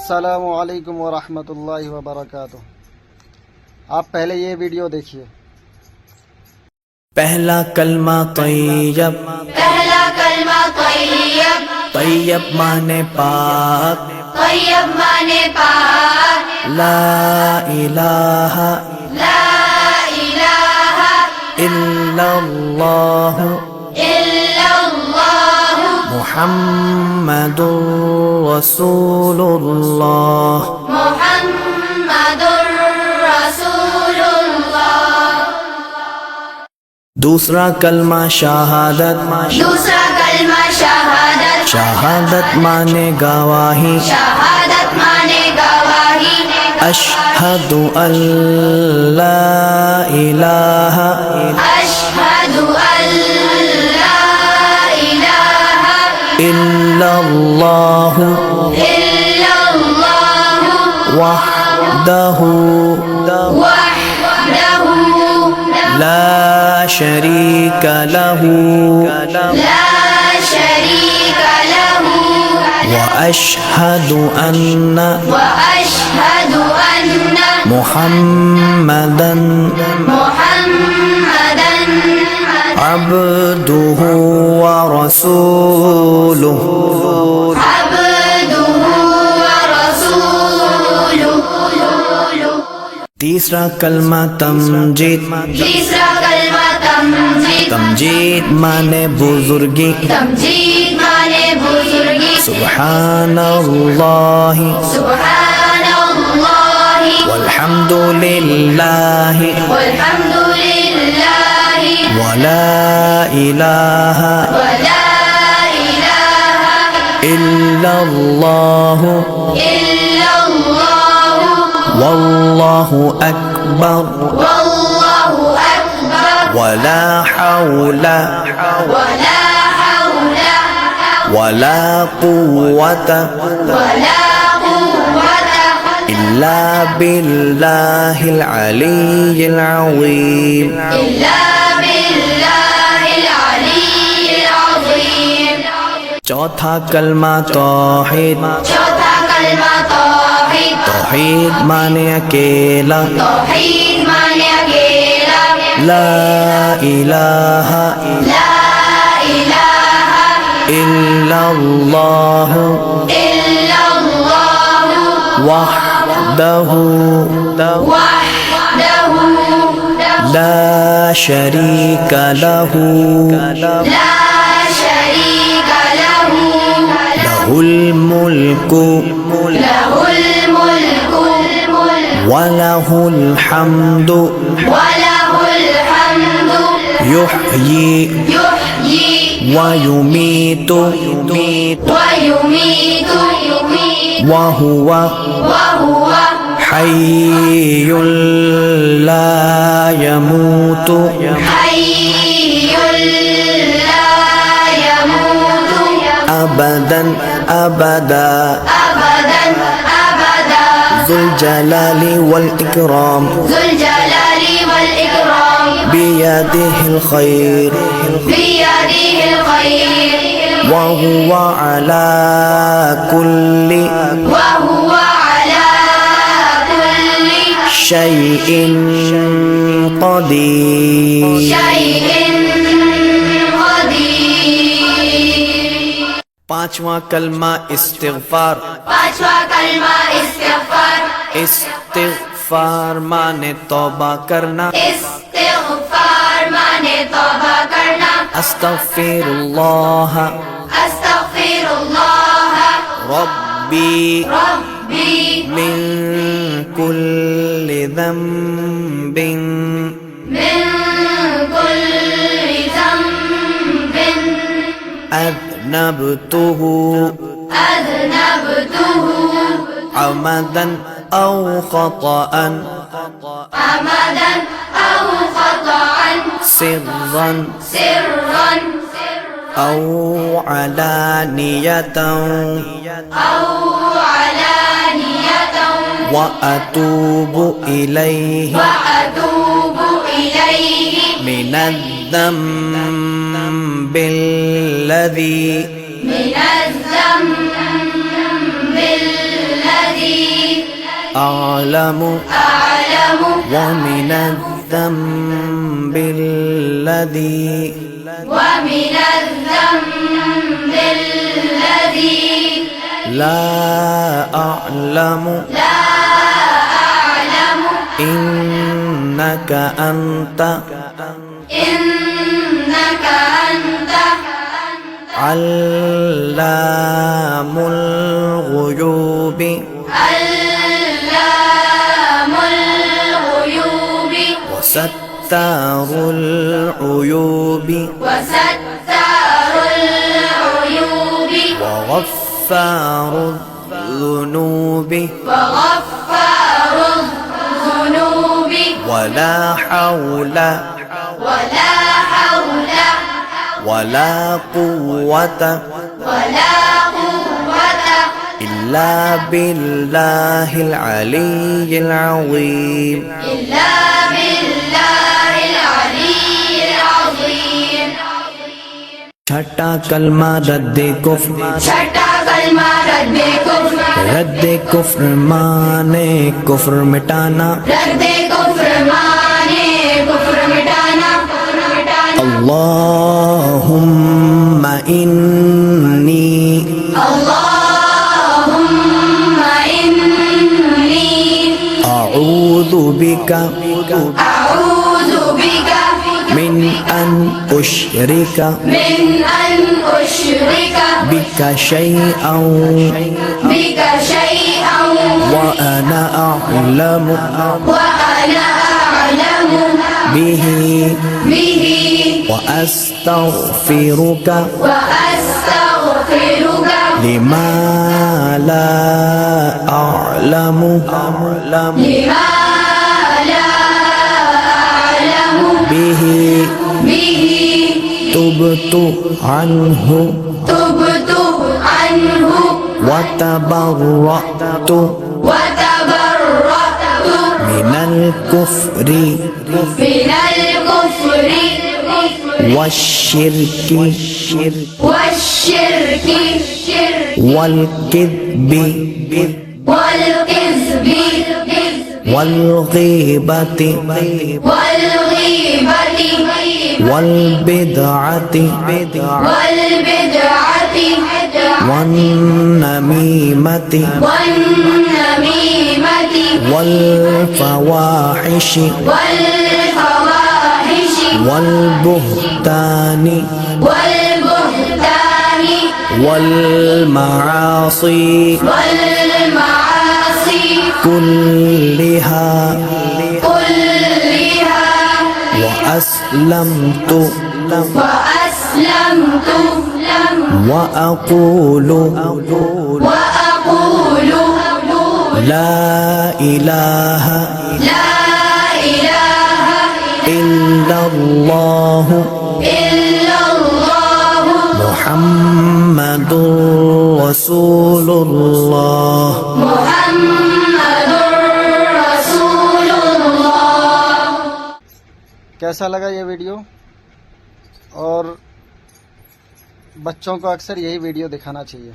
अस्सलामु अलैकुम व रहमतुल्लाहि व बरकातुहू। आप पहले ये वीडियो देखिए। पहला कलमा तैयब, पहला कलमा तैयब, तैयब माने पाक, तैयब माने पाक, ला इलाहा ला इलाहा इल्लल्लाह इल्लल्लाह मुहम्मदुर रसूलुल्लाह। मुहम्मदुर रसूलुल्लाह। दूसरा कलमा शहादत, दूसरा कलमा शहादत, शहादत माने गवाही, शहादत माने गवाही, अशहदु अल्ला इलाहा अशहदु अल्ला इलाहा इल्लल्लाह इल्लल्लाह वहदहु वहदहु ला शरीक लहू ला शरीक लहु व अशहदु अन्ना वअशहदु अन्न मुहम्मदन मुहम्मदन अब्दुहु व रसूलुहु। अब्दुहु व रसूलुहु। तीसरा कलमा तमजीद, तीसरा कलमा तमजीद, तमजीद माने बुजुर्गी, तमजीद माने बुजुर्गी, सुब्हानल्लाहि सुब्हानल्लाहि वल्हम्दुलिल्लाहि वल्हम्दुलिल्लाहि वला इलाहा वला इलाहा इल्लल्लाहु इल्लल्लाह वल्लाहु अकबर वल्लाहु अकबर वला हौला वला हौला वला कुव्वता वला कुव्वता इल्ला बिल्लाहिल अलिय्यिल अज़ीम। इल्ला बिल्लाहिल अलिय्यिल अज़ीम। चौथा कलमा तौहीद, चौथा कलमा तौहीद, तौहीद माने अकेला, तौहीद माने अकेला, ला इलाहा ला इलाहा इल्लल्लाह इल्लल्लाह वहदहु वहदहु ला शरीक लहू ला शरीक लहु लहुल मुल्कु लहुल मुल्कु वलहुल हम्दु वलहुल हम्दु युह्यी युह्यी व युमीतु वयुमीतु वहुवा वहुव हय्युल ला यमूतु हय्युल ला यमूतु अबदन अबदा अबदन अबदा ज़ुल जलाली वल इकराम ज़ुल जलाली वल इकराम बियदिहिल खैर बियदिहिल खैर वहुवा अला कुल्ली वहुव अला कुल्ली शैइन क़दीर। शैइन क़दीर। पांचवा कलमा इस्तिग़फ़ार, पांचवा कलमा इस्तिग़फ़ार, इस्तिग़फ़ार माने तौबा करना, इस्तिग़फ़ार माने तौबा करना, अस्तग़फ़िरुल्लाह अस्तग़फ़िरुल्लाह रब्बी रब्बी मिन कुल्लि ज़ंबिन मिन कुल्लि ज़ंबिन अज़नबतुहु अज़नबतुहु अमदन औ ख़तअन अमदन औ ख़तअन सिर्रन सिर्रन औ अलानियतन औ अलानियतन व अतूबु इलैहि वअतूबु इलैहि मिनज़्ज़म्बिल्लज़ी मिनज़्ज़म्बिल्लज़ी أعلم أعلم ومن الذنب الذي ومن الذنب الذي لا أعلم أعلم إنك أنت إنك أنت علام الغيوب علام الغيوب وستار العيوب وستار العيوب وغفار الذنوب وغفار الذنوب ولا حول ولا حول ولا قوة ولا قوة إلا بالله العلي العظيم إلا بالله العلي العظيم छठा कलमा रद्दे कुफ्र छठा कलमा रद्दे कुफ्र रद्दे कुफ्र माने कुफ्र मिटाना रद्दे कुफ्र माने कुफ्र मिटाना अल्लाहुम्मा इन्नी अल्लाहुम्मा इन्नी अऊज़ु बिका अऊज़ु बिका मिन अन उश्रिका من أن أشرك बिका शैअन بك شيئا وأنا أعلم وأنا أعلم به به وأستغفرك وأستغفرك لما لا أعلم لما لا أعلم به به تبت عنه تبت عنه وتبرأت وتبرأت من الكفر من الكفر والشرك والشرك والكذب والكذب والغيبة والغيبة والبدعة والبدعة والنميمة والنميمة والفواحش والفواحش والبهتان والبهتان والمعاصي والمعاصي كلها كلها وأسلمت وأسلمت وأقول وأقول لا إله لا إله إلا الله إلا الله محمد رسول الله محمد رسول الله कैसा लगा ये वीडियो। और बच्चों को अक्सर यही वीडियो दिखाना चाहिए।